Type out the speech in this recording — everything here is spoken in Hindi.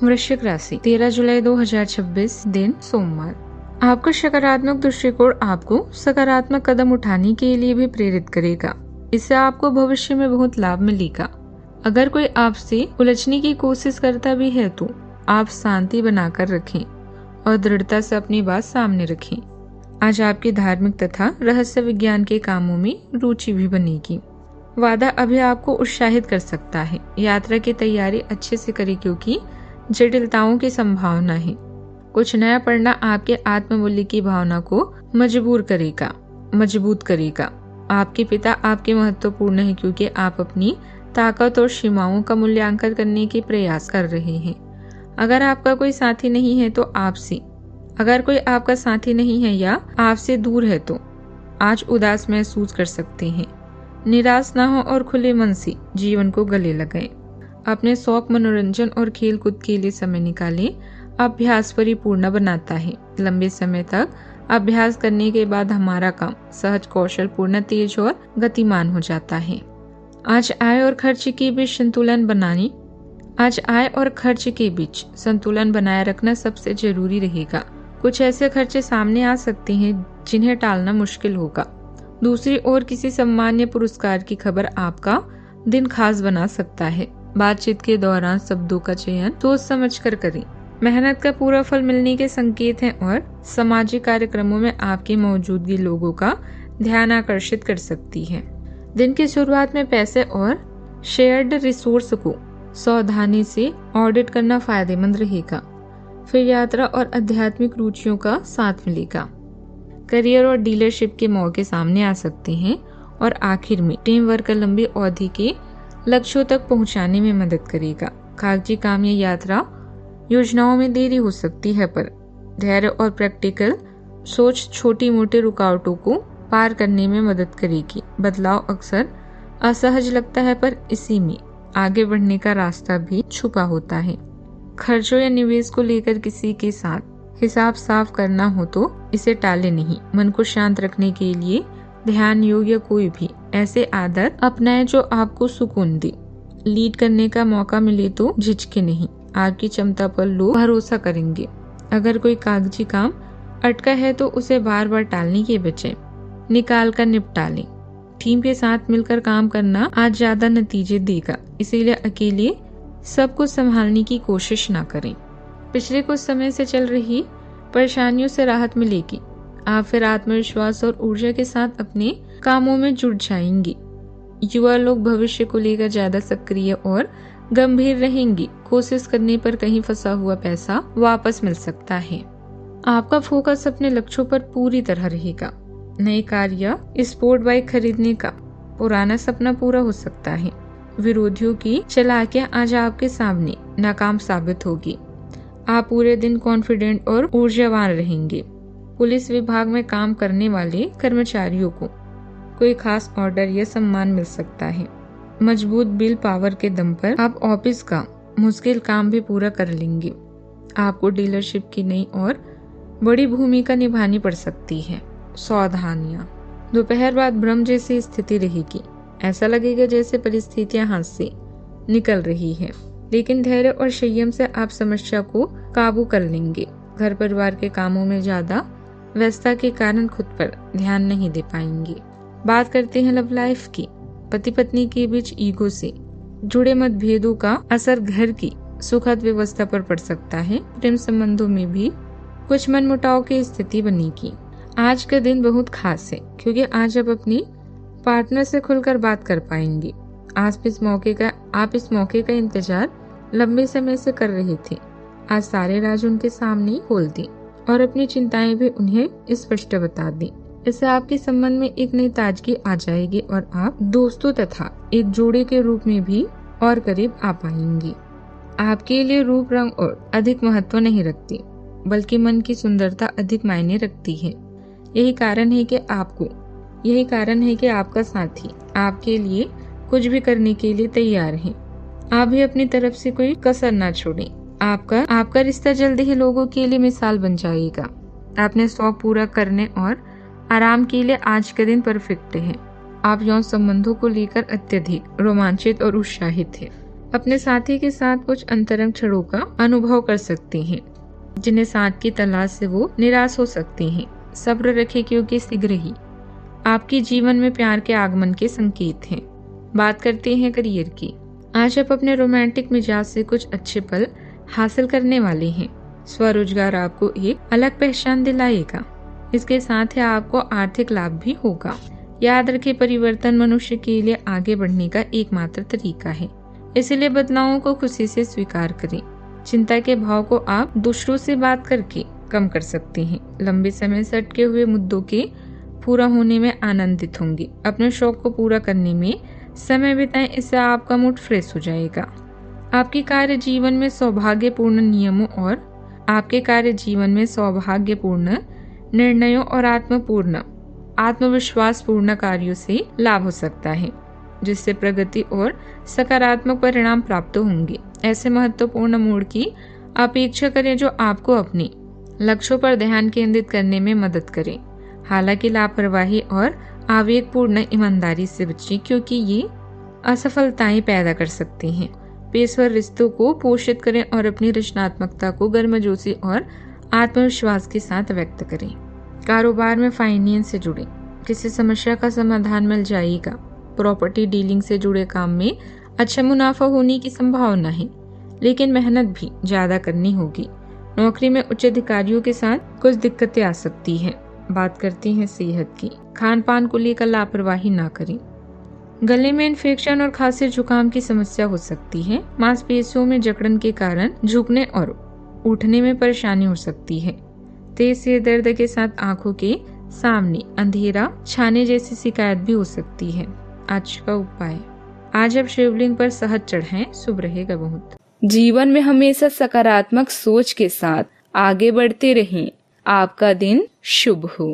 वृश्चिक राशि 13 जुलाई 2026 दिन सोमवार। आपका सकारात्मक दृष्टिकोण आपको सकारात्मक कदम उठाने के लिए भी प्रेरित करेगा। इससे आपको भविष्य में बहुत लाभ मिलेगा। अगर कोई आपसे उलझने की कोशिश करता भी है तो आप शांति बनाकर रखें और दृढ़ता से अपनी बात सामने रखें। आज आपकी धार्मिक तथा रहस्य विज्ञान के कामों में रुचि भी बनेगी। वादा अभी आपको उत्साहित कर सकता है। यात्रा की तैयारी अच्छे से करें क्योंकि जटिलताओं की संभावना है। कुछ नया पढ़ना आपके आत्ममूल्य की भावना को मजबूत करेगा। आपके पिता आपके महत्वपूर्ण है क्योंकि आप अपनी ताकत और सीमाओं का मूल्यांकन करने के प्रयास कर रहे हैं। अगर आपका कोई साथी नहीं है तो अगर कोई आपका साथी नहीं है या आपसे दूर है तो आज उदास महसूस कर सकते हैं। निराश ना हो और खुले मन से जीवन को गले लगाएं। अपने शौक, मनोरंजन और खेल कूद के लिए समय निकालें। अभ्यास परिपूर्ण बनाता है। लंबे समय तक अभ्यास करने के बाद हमारा काम सहज, कौशल पूर्ण, तेज और गतिमान हो जाता है। आज आय और खर्च के बीच संतुलन बनाए रखना सबसे जरूरी रहेगा। कुछ ऐसे खर्चे सामने आ सकते हैं जिन्हें टालना मुश्किल होगा। दूसरी ओर किसी सम्मान या पुरस्कार की खबर आपका दिन खास बना सकता है। बातचीत के दौरान शब्दों का चयन सोच समझकर करें। मेहनत का पूरा फल मिलने के संकेत हैं और सामाजिक कार्यक्रमों में आपकी मौजूदगी लोगों का ध्यान आकर्षित कर सकती है। दिन की शुरुआत में पैसे और शेयर्ड रिसोर्स को सावधानी से ऑडिट करना फायदेमंद रहेगा। फिर यात्रा और आध्यात्मिक रुचियों का साथ मिलेगा। करियर और डीलरशिप के मौके सामने आ सकते हैं और आखिर में टीम वर्क लंबी अवधि के लक्ष्यों तक पहुंचाने में मदद करेगा। कागजी काम या यात्रा योजनाओं में देरी हो सकती है पर धैर्य और प्रैक्टिकल सोच छोटी मोटी रुकावटों को पार करने में मदद करेगी। बदलाव अक्सर असहज लगता है पर इसी में आगे बढ़ने का रास्ता भी छुपा होता है। खर्चों या निवेश को लेकर किसी के साथ हिसाब साफ करना हो तो इसे टाले नहीं। मन को शांत रखने के लिए ध्यान, योग या कोई भी ऐसे आदत अपनाएं जो आपको सुकून दे। लीड करने का मौका मिले तो झिझके नहीं। आपकी क्षमता पर लोग भरोसा करेंगे। अगर कोई कागजी काम अटका है तो उसे बार बार टालने के बजाय निकाल कर निपटा लें। टीम के साथ मिलकर काम करना आज ज्यादा नतीजे देगा, इसीलिए अकेले सब कुछ संभालने की कोशिश ना करें। पिछले कुछ समय से चल रही परेशानियों से राहत मिलेगी। आप फिर आत्मविश्वास और ऊर्जा के साथ अपने कामों में जुट जाएंगे। युवा लोग भविष्य को लेकर ज्यादा सक्रिय और गंभीर रहेंगे। कोशिश करने पर कहीं फंसा हुआ पैसा वापस मिल सकता है। आपका फोकस अपने लक्ष्यों पर पूरी तरह रहेगा। नई कार या स्पोर्ट बाइक खरीदने का पुराना सपना पूरा हो सकता है। विरोधियों की चालाकियां आज आपके सामने नाकाम साबित होगी। आप पूरे दिन कॉन्फिडेंट और ऊर्जावान रहेंगे। पुलिस विभाग में काम करने वाले कर्मचारियों को कोई खास ऑर्डर या सम्मान मिल सकता है। मजबूत बिल पावर के दम पर आप ऑफिस का मुश्किल काम भी पूरा कर लेंगे। आपको डीलरशिप की नई और बड़ी भूमिका निभानी पड़ सकती है। सावधानियां। दोपहर बाद भ्रम जैसी स्थिति रहेगी। ऐसा लगेगा जैसे परिस्थितियां हाथ से निकल रही है, लेकिन धैर्य और संयम से आप समस्या को काबू कर लेंगे। घर परिवार के कामों में ज्यादा व्यस्तता के कारण खुद पर ध्यान नहीं दे पाएंगे। बात करते हैं लव लाइफ की। पति पत्नी के बीच ईगो से जुड़े मतभेदों का असर घर की सुखद व्यवस्था पर पड़ सकता है। प्रेम संबंधों में भी कुछ मनमुटाव की स्थिति बनेगी। आज का दिन बहुत खास है क्योंकि आज आप अपनी पार्टनर से खुलकर बात कर पाएंगे। आप इस मौके का इंतजार लंबे समय से कर रहे थे। आज सारे राज उनके सामने खोल दें और अपनी चिंताएं भी उन्हें स्पष्ट बता दें। इससे आपके संबंध में एक नई ताजगी आ जाएगी और आप दोस्तों तथा एक जोड़े के रूप में भी और करीब आ पाएंगे। आपके लिए रूप रंग और अधिक महत्व नहीं रखती, बल्कि मन की सुंदरता अधिक मायने रखती है। यही कारण है कि आपका साथी आपके लिए कुछ भी करने के लिए तैयार है। आप भी अपनी तरफ से कोई कसर ना छोड़ें। आपका रिश्ता जल्द ही लोगों के लिए मिसाल बन जाएगा। अपने शौक पूरा करने और आराम के लिए आज का दिन परफेक्ट है। आप यौन संबंधों को लेकर अत्यधिक रोमांचित और उत्साहित है। अपने साथी के साथ कुछ अंतरंग क्षणों का अनुभव कर सकते हैं, जिन्हें साथ की तलाश से वो निराश हो सकते हैं। सब्र रखें क्योंकि शीघ्र ही आपके जीवन में प्यार के आगमन के संकेत हैं। बात करते हैं करियर की। आज आप अपने रोमांटिक मिजाज से कुछ अच्छे पल हासिल करने वाले हैं। स्वरोजगार आपको एक अलग पहचान दिलाएगा। इसके साथ ही आपको आर्थिक लाभ भी होगा। याद रखें, परिवर्तन मनुष्य के लिए आगे बढ़ने का एकमात्र तरीका है, इसलिए बदलावों को खुशी से स्वीकार करें। चिंता के भाव को आप दूसरों से बात करके कम कर सकते हैं। लंबे समय से अटके हुए मुद्दों के पूरा होने में आनंदित होंगे। अपने शौक को पूरा करने में समय बिताएं, इससे आपका मूड फ्रेश हो जाएगा। आपके कार्य जीवन में सौभाग्यपूर्ण नियमों और आपके कार्य जीवन में सौभाग्यपूर्ण निर्णयों और आत्मविश्वासपूर्ण कार्यों से लाभ हो सकता है, जिससे प्रगति और सकारात्मक परिणाम प्राप्त होंगे। ऐसे महत्वपूर्ण मोड़ की अपेक्षा करें जो आपको अपने लक्ष्यों पर ध्यान केंद्रित करने में मदद करें। हालांकि लापरवाही और आवेगपूर्ण ईमानदारी से बचें, क्योंकि ये असफलताएं पैदा कर सकते हैं। पेशेवर रिश्तों को पोषित करें और अपनी रचनात्मकता को गर्मजोशी और आत्मविश्वास के साथ व्यक्त करें। कारोबार में फाइनेंस से जुड़े किसी समस्या का समाधान मिल जाएगा। प्रॉपर्टी डीलिंग से जुड़े काम में अच्छा मुनाफा होने की संभावना है, लेकिन मेहनत भी ज्यादा करनी होगी। नौकरी में उच्च अधिकारियों के साथ कुछ दिक्कतें आ सकती हैं। बात करते हैं सेहत की। खान पान को लेकर लापरवाही ना करें। गले में इन्फेक्शन और खांसी जुकाम की समस्या हो सकती है। मांसपेशियों में जकड़न के कारण झुकने और उठने में परेशानी हो सकती है। तेज सिर दर्द के साथ आंखों के सामने अंधेरा छाने जैसी शिकायत भी हो सकती है। आज का उपाय, आज आप शिवलिंग पर शहद चढ़ाएं, शुभ रहेगा बहुत। जीवन में हमेशा सकारात्मक सोच के साथ आगे बढ़ते रहें। आपका दिन शुभ हो।